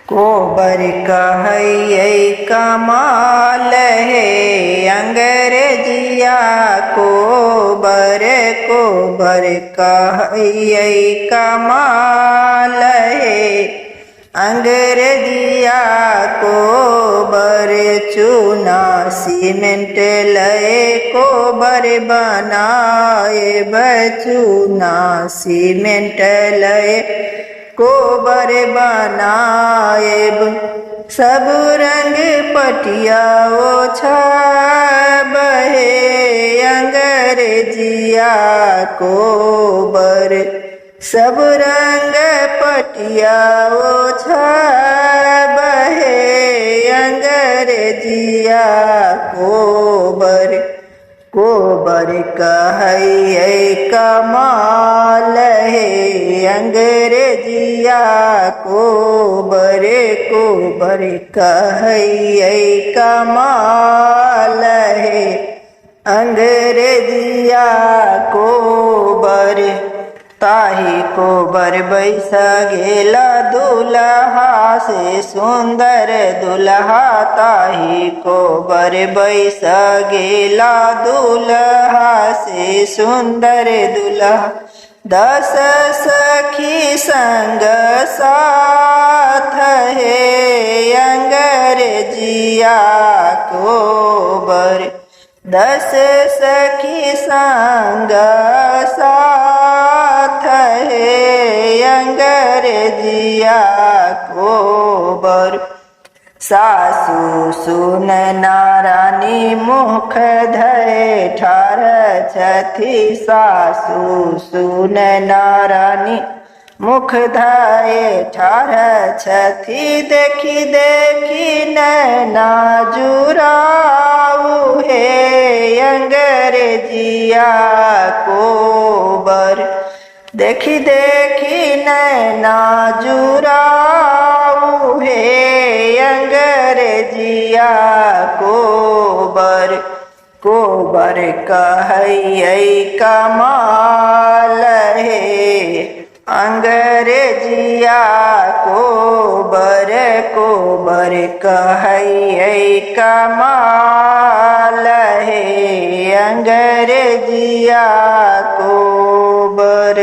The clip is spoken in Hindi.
कोबर कहै कमाल है अंग्रेजिया कोबर कहै कमाल है अंग्रेजिया कोबर चूना सीमेंट लय कोबर बनाए चूना सीमेंट लय कोबर बनाएब सब रंग पटिया ओछाब है अंग्रेजिया कोबर सब रंग पटिया ओछाब है अंग्रेजिया कोबर कोबर कहै कमाल है अंग्रेजिया कोबर कहै कमाल है अंग्रेजिया कोबर ताही कोबर बैसा गेला दुल्हा से सुंदर दुल्हा ताही कोबर बैसा गेला दुल्हा से सुंदर दुल्हा 10 सखी संग साथ है अंग्रेजिया कोबर 10 सखी संग साथ है अंग्रेजिया कोबर सासु सुन नारानी मुख धरे ठार छथी सासु सुन नारानी मुख धरे ठार छथी देखी देखी नैना जुराऊ है अंग्रेजिया कोबर देखी देखी नैना जुराऊ है अंग्रेजिया कोबर कहै कमाल है अंग्रेजिया कोबर कहै कमाल है अंग्रेजिया कोबर।